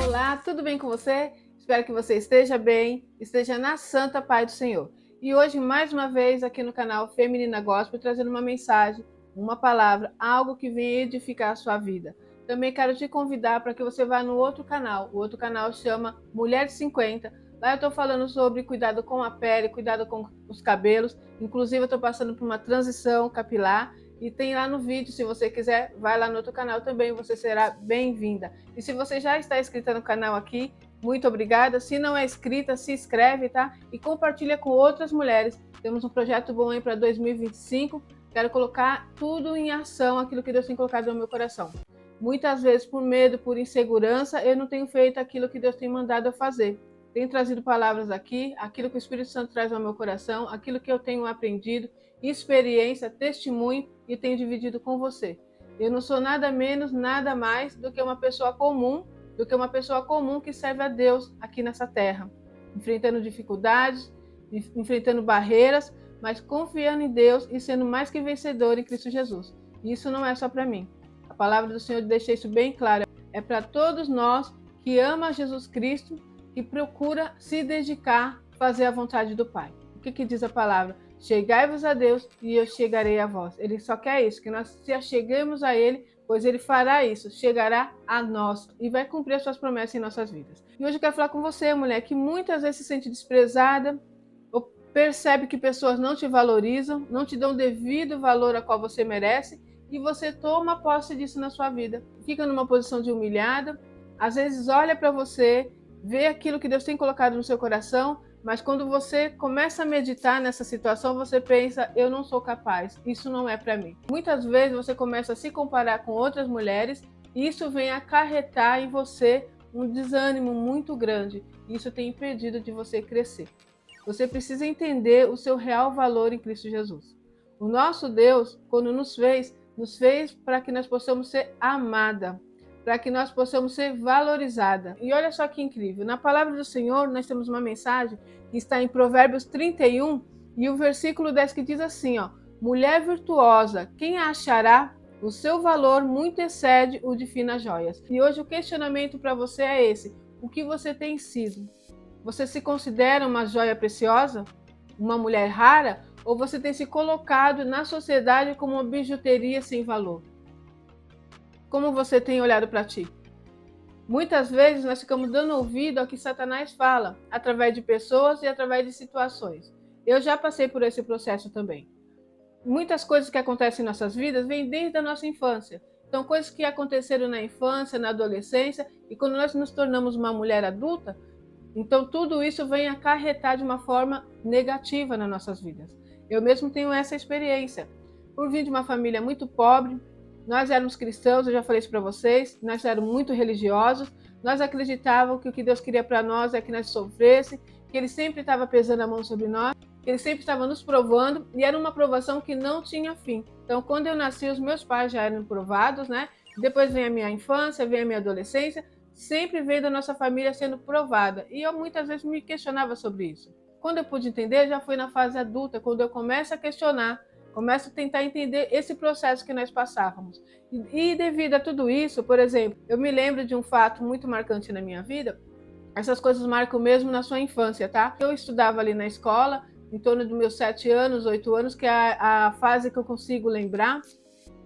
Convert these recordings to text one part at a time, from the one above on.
Olá, tudo bem com você? Espero que você esteja bem, esteja na santa paz do Senhor. E hoje, mais uma vez, aqui no canal Feminina Gospel, trazendo uma mensagem, uma palavra, algo que venha edificar a sua vida. Também quero te convidar para que você vá no outro canal. O outro canal chama Mulher de 50. Lá eu estou falando sobre cuidado com a pele, cuidado com os cabelos. Inclusive, eu estou passando por uma transição capilar. E tem lá no vídeo, se você quiser, vai lá no outro canal também, você será bem-vinda. E se você já está inscrita no canal aqui, muito obrigada. Se não é inscrita, se inscreve, tá? E compartilha com outras mulheres. Temos um projeto bom aí para 2025. Quero colocar tudo em ação, aquilo que Deus tem colocado no meu coração. Muitas vezes, por medo, por insegurança, eu não tenho feito aquilo que Deus tem mandado eu fazer. Tenho trazido palavras aqui, aquilo que o Espírito Santo traz ao meu coração, aquilo que eu tenho aprendido, experiência, testemunho e tenho dividido com você. Eu não sou nada menos, nada mais do que uma pessoa comum, que serve a Deus aqui nessa terra, enfrentando dificuldades, enfrentando barreiras, mas confiando em Deus e sendo mais que vencedor em Cristo Jesus. E isso não é só para mim. A palavra do Senhor deixa isso bem claro. É para todos nós que ama Jesus Cristo, que procura se dedicar a fazer a vontade do Pai. O que diz a palavra? Chegai-vos a Deus e eu chegarei a vós. Ele só quer isso, que nós se acheguemos a Ele, pois Ele fará isso, chegará a nós e vai cumprir as suas promessas em nossas vidas. E hoje eu quero falar com você, mulher, que muitas vezes se sente desprezada, ou percebe que pessoas não te valorizam, não te dão o devido valor a qual você merece, e você toma posse disso na sua vida. Fica numa posição de humilhada, às vezes olha para você, vê aquilo que Deus tem colocado no seu coração, mas quando você começa a meditar nessa situação, você pensa, eu não sou capaz, isso não é para mim. Muitas vezes você começa a se comparar com outras mulheres e isso vem acarretar em você um desânimo muito grande. Isso tem impedido de você crescer. Você precisa entender o seu real valor em Cristo Jesus. O nosso Deus, quando nos fez para que nós possamos ser amada, para que nós possamos ser valorizada. E olha só que incrível, na palavra do Senhor nós temos uma mensagem que está em Provérbios 31 e o versículo 10 que diz assim, ó: mulher virtuosa, quem a achará? O seu valor muito excede o de finas joias. E hoje o questionamento para você é esse: o que você tem sido? Você se considera uma joia preciosa? Uma mulher rara? Ou você tem se colocado na sociedade como uma bijuteria sem valor? Como você tem olhado para ti? Muitas vezes nós ficamos dando ouvido ao que Satanás fala, através de pessoas e através de situações. Eu já passei por esse processo também. Muitas coisas que acontecem em nossas vidas vêm desde a nossa infância. Então, coisas que aconteceram na infância, na adolescência, e quando nós nos tornamos uma mulher adulta, então tudo isso vem acarretar de uma forma negativa nas nossas vidas. Eu mesmo tenho essa experiência. Por vir de uma família muito pobre, nós éramos cristãos, eu já falei isso para vocês, nós éramos muito religiosos, nós acreditávamos que o que Deus queria para nós é que nós sofrêssemos, que Ele sempre estava pesando a mão sobre nós, que Ele sempre estava nos provando, e era uma provação que não tinha fim. Então, quando eu nasci, os meus pais já eram provados, né? Depois vem a minha infância, vem a minha adolescência, sempre veio da nossa família sendo provada. E eu muitas vezes me questionava sobre isso. Quando eu pude entender, já foi na fase adulta, quando eu começo a questionar, começo a tentar entender esse processo que nós passávamos. E devido a tudo isso, por exemplo, eu me lembro de um fato muito marcante na minha vida. Essas coisas marcam mesmo na sua infância, tá? Eu estudava ali na escola, em torno dos meus 7 anos, 8 anos, que é a fase que eu consigo lembrar.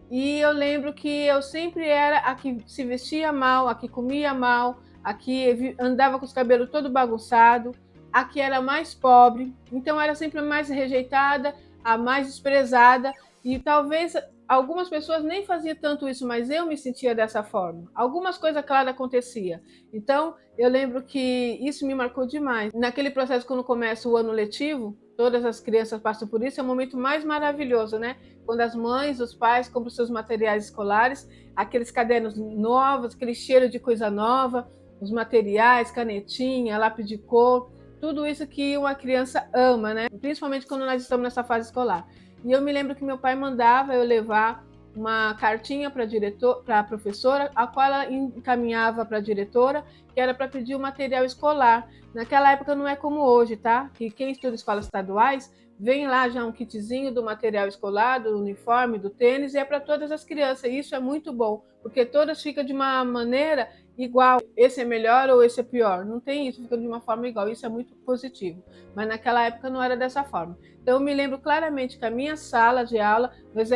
E eu lembro que eu sempre era a que se vestia mal, a que comia mal, a que andava com os cabelos todo bagunçado, a que era mais pobre. Então era sempre a mais rejeitada, a mais desprezada. E talvez algumas pessoas nem faziam tanto isso, mas eu me sentia dessa forma. Algumas coisas, claro, acontecia. Então eu lembro que isso me marcou demais. Naquele processo, quando começa o ano letivo, todas as crianças passam por isso, é o momento mais maravilhoso, né? Quando as mães, os pais compram seus materiais escolares, aqueles cadernos novos, aquele cheiro de coisa nova, os materiais, canetinha, lápis de cor, tudo isso que uma criança ama, né? Principalmente quando nós estamos nessa fase escolar. E eu me lembro que meu pai mandava eu levar uma cartinha para a professora, a qual ela encaminhava para a diretora, que era para pedir o material escolar. Naquela época não é como hoje, tá? Que quem estuda em escolas estaduais vem lá já um kitzinho do material escolar, do uniforme, do tênis, e é para todas as crianças. E isso é muito bom, porque todas ficam de uma maneira igual. Esse é melhor ou esse é pior? Não tem isso, fica de uma forma igual. Isso é muito positivo. Mas naquela época não era dessa forma. Então eu me lembro claramente que a minha sala de aula,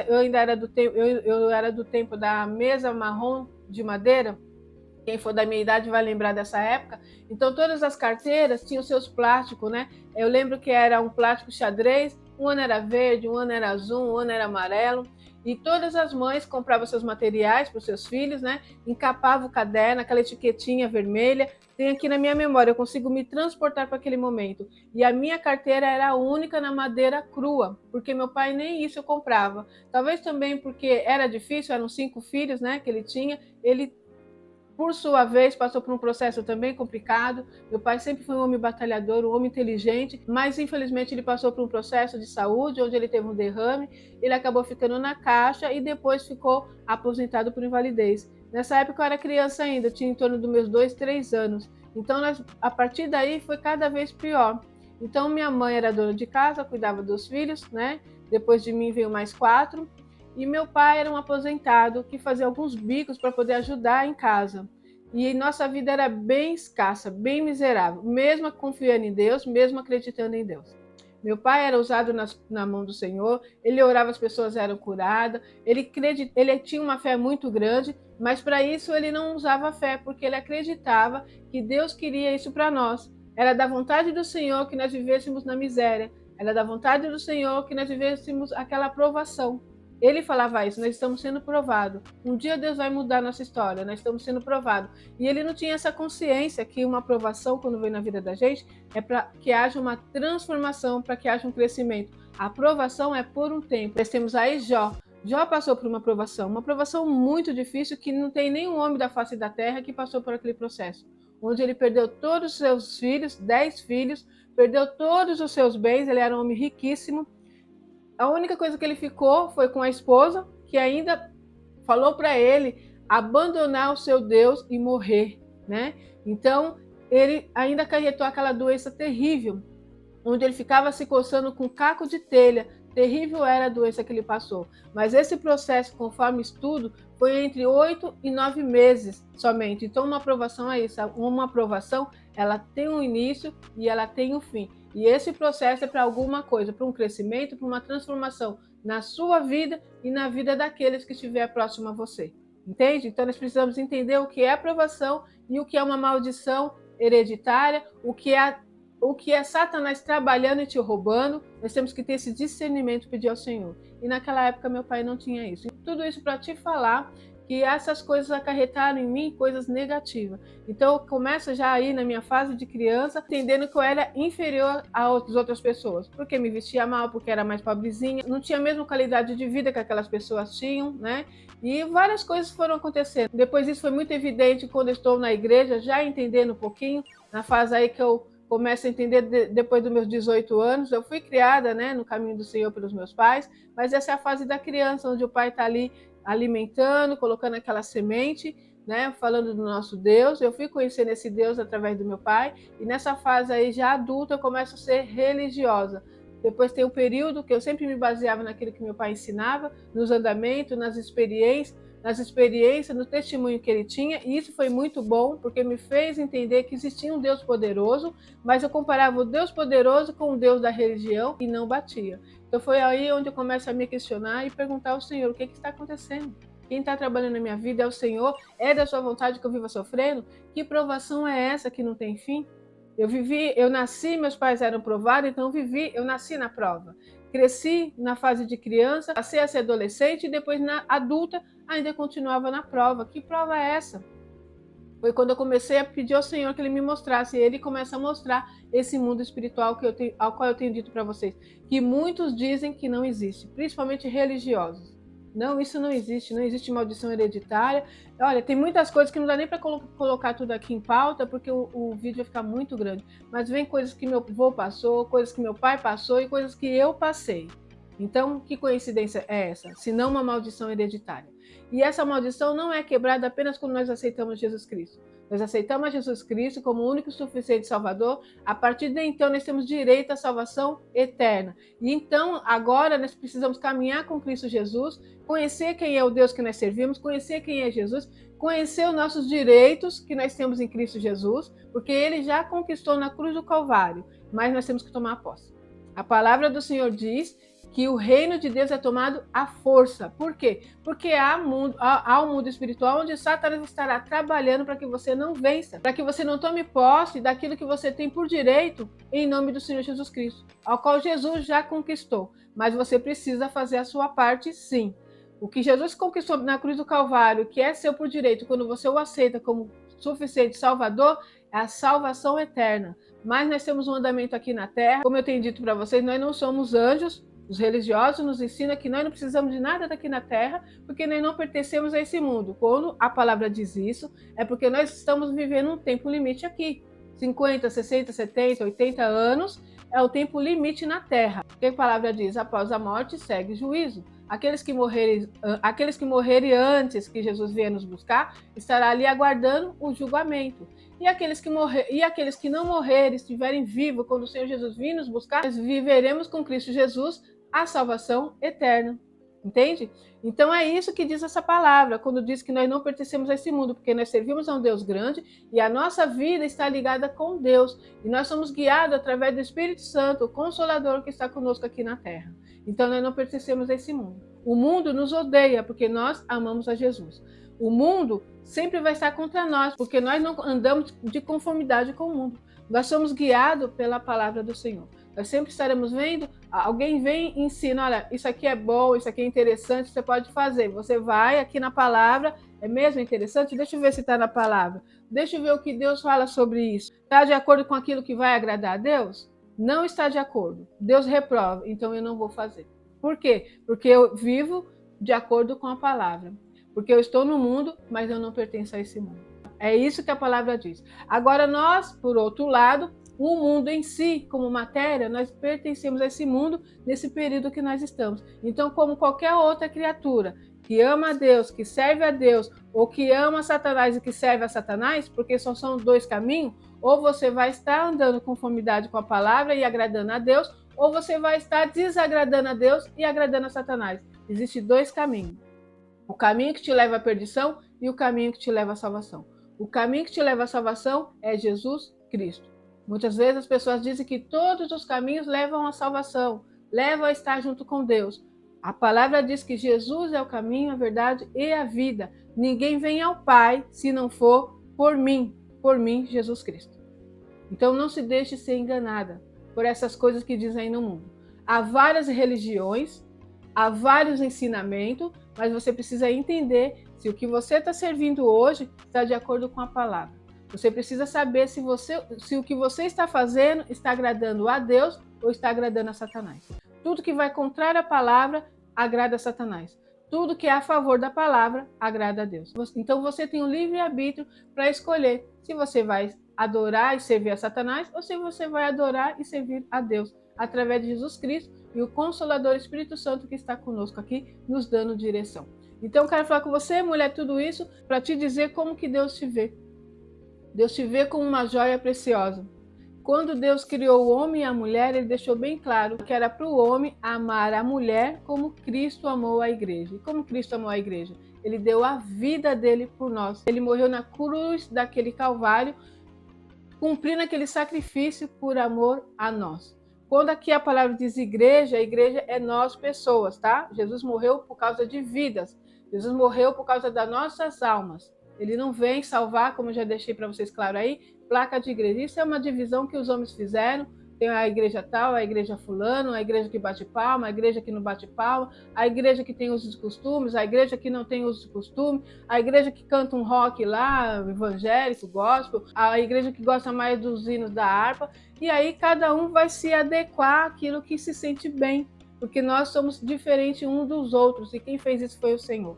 eu ainda era do tempo, eu era do tempo da mesa marrom de madeira. Quem for da minha idade vai lembrar dessa época. Então, todas as carteiras tinham seus plásticos, né? Eu lembro que era um plástico xadrez, um ano era verde, um ano era azul, um ano era amarelo. E todas as mães compravam seus materiais para os seus filhos, né? Encapavam o caderno, aquela etiquetinha vermelha. Tem aqui na minha memória, eu consigo me transportar para aquele momento. E a minha carteira era a única na madeira crua, porque meu pai nem isso eu comprava. Talvez também porque era difícil, eram 5 filhos, né, que ele tinha. Ele, por sua vez, passou por um processo também complicado. Meu pai sempre foi um homem batalhador, um homem inteligente, mas infelizmente ele passou por um processo de saúde, onde ele teve um derrame, ele acabou ficando na caixa e depois ficou aposentado por invalidez. Nessa época eu era criança ainda, tinha em torno dos meus 2, 3 anos. Então, a partir daí, foi cada vez pior. Então, minha mãe era dona de casa, cuidava dos filhos, né? Depois de mim veio mais 4. E meu pai era um aposentado que fazia alguns bicos para poder ajudar em casa. E nossa vida era bem escassa, bem miserável, mesmo confiando em Deus, mesmo acreditando em Deus. Meu pai era usado na mão do Senhor, ele orava, as pessoas eram curadas, ele tinha uma fé muito grande, mas para isso ele não usava fé, porque ele acreditava que Deus queria isso para nós. Era da vontade do Senhor que nós vivêssemos na miséria, era da vontade do Senhor que nós vivêssemos aquela aprovação. Ele falava isso, nós estamos sendo provados. Um dia Deus vai mudar nossa história, nós estamos sendo provados. E ele não tinha essa consciência que uma aprovação, quando vem na vida da gente, é para que haja uma transformação, para que haja um crescimento. A aprovação é por um tempo. Nós temos aí Jó. Jó passou por uma aprovação muito difícil, que não tem nenhum homem da face da terra que passou por aquele processo. Onde ele perdeu todos os seus filhos, 10 filhos, perdeu todos os seus bens, ele era um homem riquíssimo. A única coisa que ele ficou foi com a esposa, que ainda falou para ele abandonar o seu Deus e morrer, né? Então, ele ainda acarretou aquela doença terrível, onde ele ficava se coçando com caco de telha. Terrível era a doença que ele passou. Mas esse processo, conforme estudo, foi entre 8 e 9 meses somente. Então, uma aprovação é isso. Uma aprovação, ela tem um início e ela tem um fim. E esse processo é para alguma coisa, para um crescimento, para uma transformação na sua vida e na vida daqueles que estiver próximo a você. Entende? Então, nós precisamos entender o que é aprovação e o que é uma maldição hereditária, o que é Satanás trabalhando e te roubando. Nós temos que ter esse discernimento e pedir ao Senhor. E naquela época meu pai não tinha isso. E tudo isso para te falar que essas coisas acarretaram em mim coisas negativas. Então eu começo já aí na minha fase de criança, entendendo que eu era inferior às outras pessoas, porque me vestia mal, porque era mais pobrezinha, não tinha a mesma qualidade de vida que aquelas pessoas tinham, né? E várias coisas foram acontecendo. Depois isso foi muito evidente quando eu estou na igreja, já entendendo um pouquinho, na fase aí que eu começo a entender depois dos meus 18 anos. Eu fui criada, né, no caminho do Senhor pelos meus pais, mas essa é a fase da criança, onde o pai está ali alimentando, colocando aquela semente, né, falando do nosso Deus. Eu fui conhecendo esse Deus através do meu pai, e nessa fase aí já adulta eu começo a ser religiosa. Depois tem um período que eu sempre me baseava naquilo que meu pai ensinava, nos andamentos, nas experiências, no testemunho que ele tinha, e isso foi muito bom, porque me fez entender que existia um Deus poderoso, mas eu comparava o Deus poderoso com o Deus da religião e não batia. Então foi aí onde eu começo a me questionar e perguntar ao Senhor, o que está acontecendo? Quem está trabalhando na minha vida é o Senhor? É da sua vontade que eu viva sofrendo? Que provação é essa que não tem fim? Eu nasci, meus pais eram provados, então eu nasci na prova. Cresci na fase de criança, passei a ser adolescente e depois na adulta ainda continuava na prova. Que prova é essa? Foi quando eu comecei a pedir ao Senhor que Ele me mostrasse. E Ele começa a mostrar esse mundo espiritual ao qual eu tenho dito para vocês, que muitos dizem que não existe, principalmente religiosos. Não, isso não existe maldição hereditária. Olha, tem muitas coisas que não dá nem para colocar tudo aqui em pauta, porque o vídeo vai ficar muito grande. Mas vem coisas que meu avô passou, coisas que meu pai passou e coisas que eu passei. Então, que coincidência é essa? Se não uma maldição hereditária. E essa maldição não é quebrada apenas quando nós aceitamos Jesus Cristo. Nós aceitamos Jesus Cristo como o único e suficiente Salvador. A partir de então, nós temos direito à salvação eterna. E então, agora, nós precisamos caminhar com Cristo Jesus, conhecer quem é o Deus que nós servimos, conhecer quem é Jesus, conhecer os nossos direitos que nós temos em Cristo Jesus, porque Ele já conquistou na cruz do Calvário, mas nós temos que tomar posse. A palavra do Senhor diz que o reino de Deus é tomado à força. Por quê? Porque há um mundo espiritual onde Satanás estará trabalhando para que você não vença, para que você não tome posse daquilo que você tem por direito em nome do Senhor Jesus Cristo, ao qual Jesus já conquistou. Mas você precisa fazer a sua parte, sim. O que Jesus conquistou na cruz do Calvário, que é seu por direito, quando você o aceita como suficiente Salvador, é a salvação eterna. Mas nós temos um andamento aqui na Terra, como eu tenho dito para vocês, nós não somos anjos. Os religiosos nos ensinam que nós não precisamos de nada daqui na Terra, porque nós não pertencemos a esse mundo. Quando a palavra diz isso, é porque nós estamos vivendo um tempo limite aqui. 50, 60, 70, 80 anos é o tempo limite na Terra. O que a palavra diz? Após a morte segue juízo. Aqueles que morrerem antes que Jesus venha nos buscar, estará ali aguardando o julgamento. E aqueles que não morrerem, estiverem vivos quando o Senhor Jesus vir nos buscar, nós viveremos com Cristo Jesus a salvação eterna. Entende? Então é isso que diz essa palavra, quando diz que nós não pertencemos a esse mundo, porque nós servimos a um Deus grande e a nossa vida está ligada com Deus. E nós somos guiados através do Espírito Santo, o Consolador que está conosco aqui na terra. Então nós não pertencemos a esse mundo. O mundo nos odeia porque nós amamos a Jesus. O mundo sempre vai estar contra nós, porque nós não andamos de conformidade com o mundo. Nós somos guiados pela palavra do Senhor. Nós sempre estaremos vendo, alguém vem e ensina, olha, isso aqui é bom, isso aqui é interessante, você pode fazer. Você vai aqui na palavra, é mesmo interessante? Deixa eu ver se está na palavra. Deixa eu ver o que Deus fala sobre isso. Está de acordo com aquilo que vai agradar a Deus? Não está de acordo. Deus reprova, então eu não vou fazer. Por quê? Porque eu vivo de acordo com a palavra. Porque eu estou no mundo, mas eu não pertenço a esse mundo. É isso que a palavra diz. Agora nós, por outro lado, o mundo em si, como matéria, nós pertencemos a esse mundo nesse período que nós estamos. Então, como qualquer outra criatura que ama a Deus, que serve a Deus, ou que ama Satanás e que serve a Satanás, porque só são dois caminhos, ou você vai estar andando com conformidade com a palavra e agradando a Deus, ou você vai estar desagradando a Deus e agradando a Satanás. Existem dois caminhos. O caminho que te leva à perdição e o caminho que te leva à salvação. O caminho que te leva à salvação é Jesus Cristo. Muitas vezes as pessoas dizem que todos os caminhos levam à salvação, levam a estar junto com Deus. A palavra diz que Jesus é o caminho, a verdade e a vida. Ninguém vem ao Pai se não for por mim, Jesus Cristo. Então não se deixe ser enganada por essas coisas que dizem aí no mundo. Há várias religiões, há vários ensinamentos, mas você precisa entender se o que você está servindo hoje está de acordo com a palavra. Você precisa saber se o que você está fazendo está agradando a Deus ou está agradando a Satanás. Tudo que vai contrário à palavra agrada a Satanás. Tudo que é a favor da palavra agrada a Deus. Então você tem um livre-arbítrio para escolher se você vai adorar e servir a Satanás ou se você vai adorar e servir a Deus através de Jesus Cristo e o Consolador Espírito Santo que está conosco aqui, nos dando direção. Então eu quero falar com você, mulher, tudo isso para te dizer como que Deus te vê. Deus te vê como uma joia preciosa. Quando Deus criou o homem e a mulher, ele deixou bem claro que era para o homem amar a mulher como Cristo amou a igreja. E como Cristo amou a igreja? Ele deu a vida dele por nós. Ele morreu na cruz daquele Calvário, cumprindo aquele sacrifício por amor a nós. Quando aqui a palavra diz igreja, a igreja é nós pessoas, tá? Jesus morreu por causa de vidas. Jesus morreu por causa das nossas almas. Ele não vem salvar, como eu já deixei para vocês claro aí, placa de igreja. Isso é uma divisão que os homens fizeram. Tem a igreja tal, a igreja fulano, a igreja que bate palma, a igreja que não bate palma, a igreja que tem usos e costumes, a igreja que não tem usos e costumes, a igreja que canta um rock lá, evangélico, gospel, a igreja que gosta mais dos hinos da harpa. E aí cada um vai se adequar àquilo que se sente bem, porque nós somos diferentes uns dos outros e quem fez isso foi o Senhor.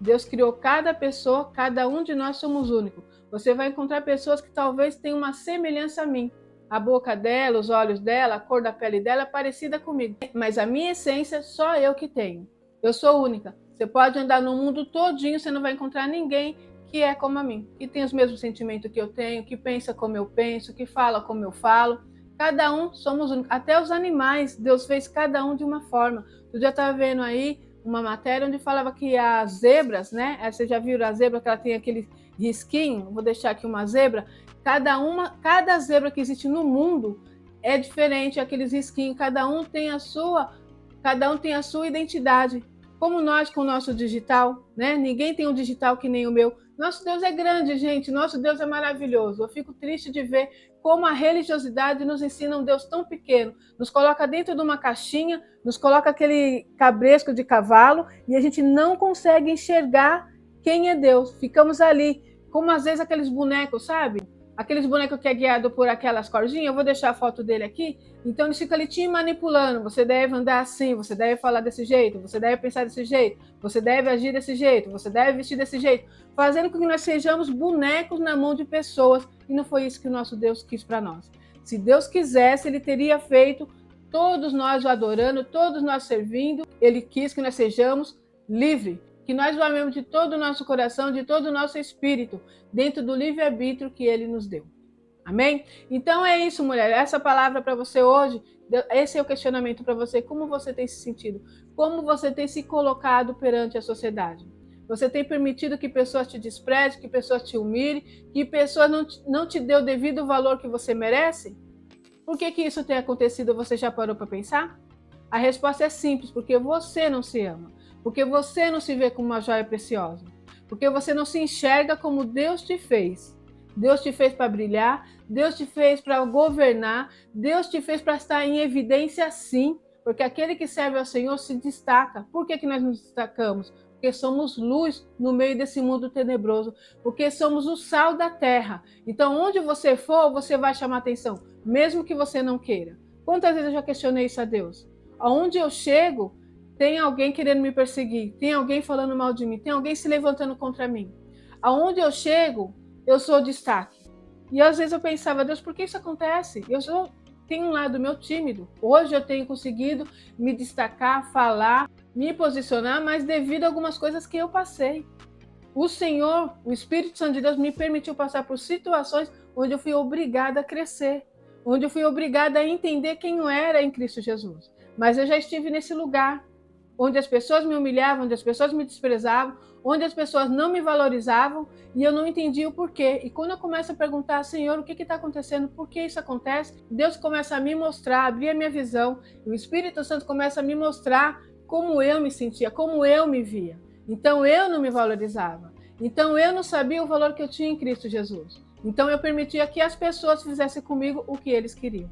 Deus criou cada pessoa, cada um de nós somos únicos. Você vai encontrar pessoas que talvez tenham uma semelhança a mim, a boca dela, os olhos dela, a cor da pele dela é parecida comigo. Mas a minha essência só eu que tenho. Eu sou única. Você pode andar no mundo todinho, você não vai encontrar ninguém que é como a mim, que tem os mesmos sentimentos que eu tenho, que pensa como eu penso, que fala como eu falo. Cada um somos únicos. Até os animais, Deus fez cada um de uma forma. Eu já estava vendo aí uma matéria onde falava que as zebras, né? Você já viu a zebra que ela tem aquele risquinho? Vou deixar aqui uma zebra. Cada zebra que existe no mundo é diferente, aqueles risquinhos. Cada um tem a sua identidade. Como nós com o nosso digital, né? Ninguém tem um digital que nem o meu. Nosso Deus é grande, gente. Nosso Deus é maravilhoso. Eu fico triste de ver como a religiosidade nos ensina um Deus tão pequeno. Nos coloca dentro de uma caixinha, nos coloca aquele cabresco de cavalo e a gente não consegue enxergar quem é Deus. Ficamos ali, como às vezes aqueles bonecos, sabe? Aqueles bonecos que é guiado por aquelas cordinhas, eu vou deixar a foto dele aqui. Então eles ficam ali te manipulando. Você deve andar assim, você deve falar desse jeito, você deve pensar desse jeito, você deve agir desse jeito, você deve vestir desse jeito, fazendo com que nós sejamos bonecos na mão de pessoas. E não foi isso que o nosso Deus quis para nós. Se Deus quisesse, Ele teria feito todos nós o adorando, todos nós servindo. Ele quis que nós sejamos livres, que nós o amemos de todo o nosso coração, de todo o nosso espírito, dentro do livre-arbítrio que Ele nos deu. Amém? Então é isso, mulher. Essa palavra para você hoje, esse é o questionamento para você. Como você tem se sentido? Como você tem se colocado perante a sociedade? Você tem permitido que pessoas te desprezem, que pessoas te humilhem, que pessoas não te dê o devido valor que você merece? Por que isso tem acontecido? Você já parou para pensar? A resposta é simples, porque você não se ama. Porque você não se vê como uma joia preciosa. Porque você não se enxerga como Deus te fez. Deus te fez para brilhar, Deus te fez para governar, Deus te fez para estar em evidência sim, porque aquele que serve ao Senhor se destaca. Por que nós nos destacamos? Porque somos luz no meio desse mundo tenebroso, porque somos o sal da terra. Então, onde você for, você vai chamar atenção, mesmo que você não queira. Quantas vezes eu já questionei isso a Deus? Aonde eu chego, tem alguém querendo me perseguir, tem alguém falando mal de mim, tem alguém se levantando contra mim. Aonde eu chego, eu sou destaque. E às vezes eu pensava, Deus, por que isso acontece? Tenho um lado meu tímido. Hoje eu tenho conseguido me destacar, falar, me posicionar, mas devido a algumas coisas que eu passei. O Senhor, o Espírito Santo de Deus, me permitiu passar por situações onde eu fui obrigada a crescer, onde eu fui obrigada a entender quem eu era em Cristo Jesus. Mas eu já estive nesse lugar onde as pessoas me humilhavam, onde as pessoas me desprezavam, onde as pessoas não me valorizavam e eu não entendia o porquê. E quando eu começo a perguntar, Senhor, o que está acontecendo? Por que isso acontece? Deus começa a me mostrar, a abrir a minha visão. E o Espírito Santo começa a me mostrar como eu me sentia, como eu me via. Então eu não me valorizava. Então eu não sabia o valor que eu tinha em Cristo Jesus. Então eu permitia que as pessoas fizessem comigo o que eles queriam.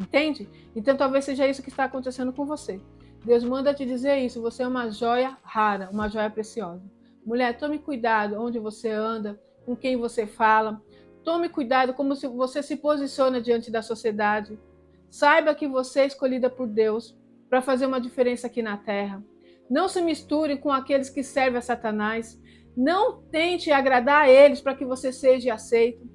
Entende? Então talvez seja isso que está acontecendo com você. Deus manda te dizer isso, você é uma joia rara, uma joia preciosa. Mulher, tome cuidado onde você anda, com quem você fala. Tome cuidado como você se posiciona diante da sociedade. Saiba que você é escolhida por Deus para fazer uma diferença aqui na terra. Não se misture com aqueles que servem a Satanás. Não tente agradar a eles para que você seja aceito.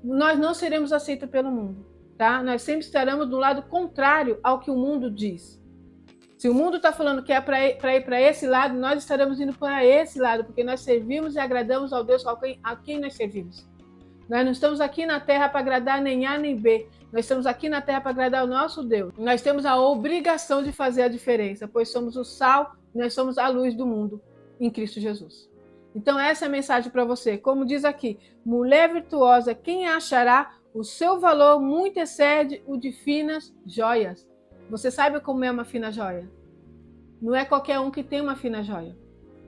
Nós não seremos aceitos pelo mundo, tá? Nós sempre estaremos do lado contrário ao que o mundo diz. Se o mundo está falando que é para ir para esse lado, nós estaremos indo para esse lado, porque nós servimos e agradamos ao Deus a quem nós servimos. Nós não estamos aqui na terra para agradar nem A nem B. Nós estamos aqui na terra para agradar o nosso Deus. Nós temos a obrigação de fazer a diferença, pois somos o sal e nós somos a luz do mundo em Cristo Jesus. Então essa é a mensagem para você. Como diz aqui, mulher virtuosa, quem achará? O seu valor muito excede o de finas joias. Você sabe como é uma fina joia? Não é qualquer um que tem uma fina joia.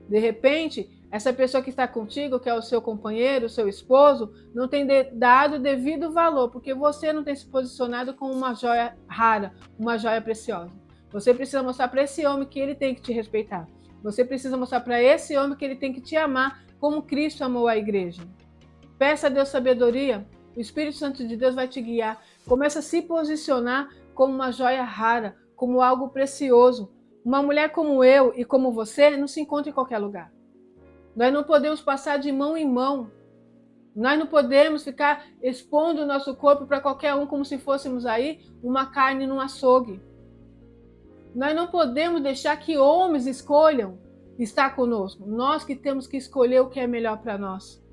De repente, essa pessoa que está contigo, que é o seu companheiro, o seu esposo, não tem dado devido valor, porque você não tem se posicionado como uma joia rara, uma joia preciosa. Você precisa mostrar para esse homem que ele tem que te respeitar. Você precisa mostrar para esse homem que ele tem que te amar como Cristo amou a igreja. Peça a Deus sabedoria, o Espírito Santo de Deus vai te guiar. Começa a se posicionar como uma joia rara, como algo precioso. Uma mulher como eu e como você não se encontra em qualquer lugar. Nós não podemos passar de mão em mão. Nós não podemos ficar expondo o nosso corpo para qualquer um como se fôssemos aí uma carne num açougue. Nós não podemos deixar que homens escolham estar conosco. Nós que temos que escolher o que é melhor para nós.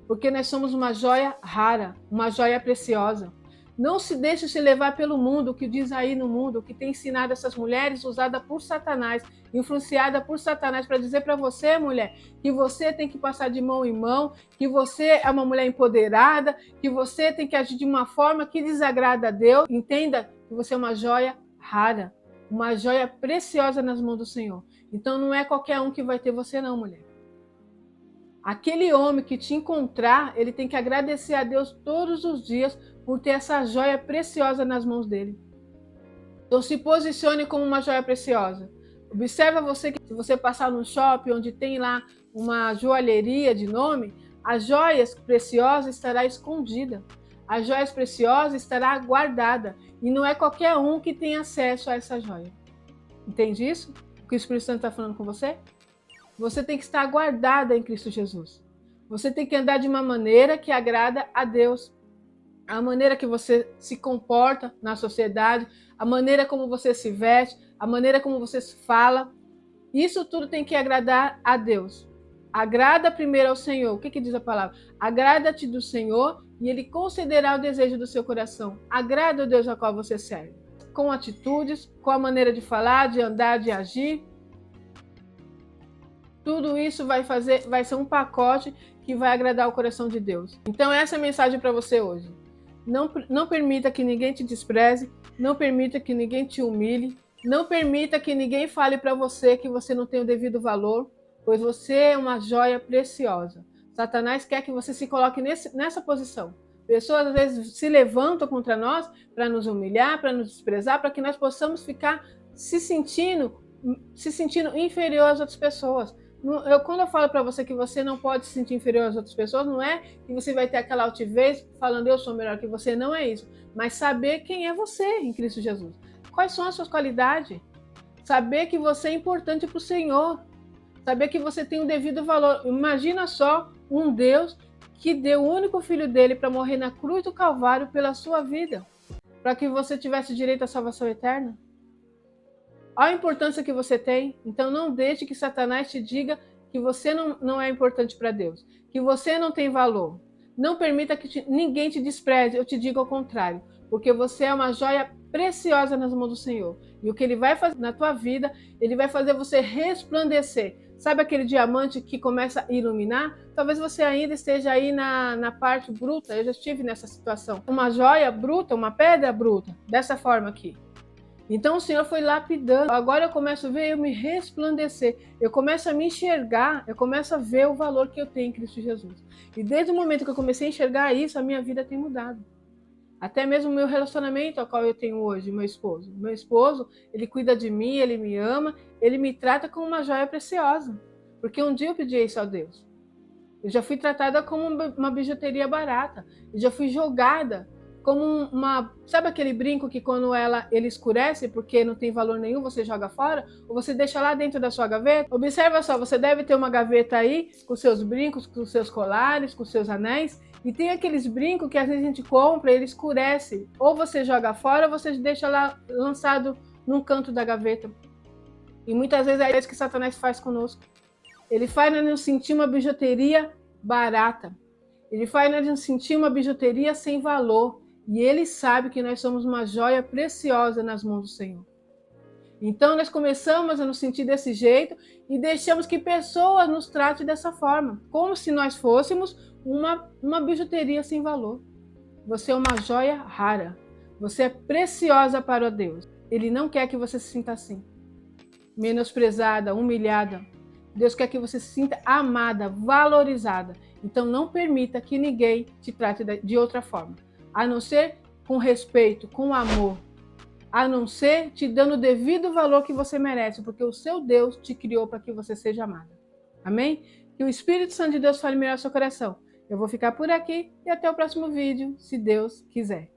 Porque nós somos uma joia rara, uma joia preciosa. Não se deixe se levar pelo mundo, o que diz aí no mundo, o que tem ensinado essas mulheres usada por Satanás, influenciada por Satanás para dizer para você, mulher, que você tem que passar de mão em mão, que você é uma mulher empoderada, que você tem que agir de uma forma que desagrada a Deus. Entenda que você é uma joia rara, uma joia preciosa nas mãos do Senhor. Então não é qualquer um que vai ter você não, mulher. Aquele homem que te encontrar, ele tem que agradecer a Deus todos os dias por ter essa joia preciosa nas mãos dele. Então se posicione como uma joia preciosa. Observa você que se você passar num shopping onde tem lá uma joalheria de nome, as joias preciosas estará escondida. As joias preciosas estará guardada. E não é qualquer um que tem acesso a essa joia. Entende isso? O que o Espírito Santo está falando com você? Você tem que estar guardada em Cristo Jesus. Você tem que andar de uma maneira que agrada a Deus. A maneira que você se comporta na sociedade, a maneira como você se veste, a maneira como você se fala. Isso tudo tem que agradar a Deus. Agrada primeiro ao Senhor. O que diz a palavra? Agrada-te do Senhor e Ele concederá o desejo do seu coração. Agrada o Deus a qual você serve. Com atitudes, com a maneira de falar, de andar, de agir. Tudo isso vai ser um pacote que vai agradar o coração de Deus. Então essa é a mensagem para você hoje. Não permita que ninguém te despreze, não permita que ninguém te humilhe, não permita que ninguém fale para você que você não tem o devido valor, pois você é uma joia preciosa. Satanás quer que você se coloque nessa posição. Pessoas às vezes se levantam contra nós para nos humilhar, para nos desprezar, para que nós possamos ficar se sentindo inferior às outras pessoas. Quando eu falo para você que você não pode se sentir inferior às outras pessoas, não é que você vai ter aquela altivez falando eu sou melhor que você, não é isso. Mas saber quem é você em Cristo Jesus. Quais são as suas qualidades? Saber que você é importante para o Senhor. Saber que você tem o devido valor. Imagina só um Deus que deu o único filho dele para morrer na cruz do Calvário pela sua vida. Para que você tivesse direito à salvação eterna. Olha a importância que você tem. Então não deixe que Satanás te diga que você não é importante para Deus, que você não tem valor. Não permita que ninguém te despreze, eu te digo ao contrário, porque você é uma joia preciosa nas mãos do Senhor. E o que Ele vai fazer na tua vida, Ele vai fazer você resplandecer. Sabe aquele diamante que começa a iluminar? Talvez você ainda esteja aí na parte bruta, eu já estive nessa situação. Uma joia bruta, uma pedra bruta, dessa forma aqui. Então o Senhor foi lapidando. Agora eu começo a ver eu me resplandecer. Eu começo a me enxergar, eu começo a ver o valor que eu tenho em Cristo Jesus. E desde o momento que eu comecei a enxergar isso, a minha vida tem mudado. Até mesmo o meu relacionamento ao qual eu tenho hoje, meu esposo. Meu esposo, ele cuida de mim, ele me ama, ele me trata como uma joia preciosa. Porque um dia eu pedi isso a Deus. Eu já fui tratada como uma bijuteria barata. Eu já fui jogada como uma... Sabe aquele brinco que quando ele escurece porque não tem valor nenhum, você joga fora? Ou você deixa lá dentro da sua gaveta? Observa só, você deve ter uma gaveta aí com seus brincos, com seus colares, com seus anéis. E tem aqueles brincos que às vezes a gente compra e ele escurece. Ou você joga fora ou você deixa lá lançado num canto da gaveta. E muitas vezes é isso que Satanás faz conosco. Ele faz nos sentir uma bijuteria barata. Ele faz nos sentir uma bijuteria sem valor. E Ele sabe que nós somos uma joia preciosa nas mãos do Senhor. Então nós começamos a nos sentir desse jeito e deixamos que pessoas nos tratem dessa forma. Como se nós fôssemos uma bijuteria sem valor. Você é uma joia rara. Você é preciosa para Deus. Ele não quer que você se sinta assim. Menosprezada, humilhada. Deus quer que você se sinta amada, valorizada. Então não permita que ninguém te trate de outra forma. A não ser com respeito, com amor. A não ser te dando o devido valor que você merece, porque o seu Deus te criou para que você seja amada. Amém? Que o Espírito Santo de Deus fale melhor ao seu coração. Eu vou ficar por aqui e até o próximo vídeo, se Deus quiser.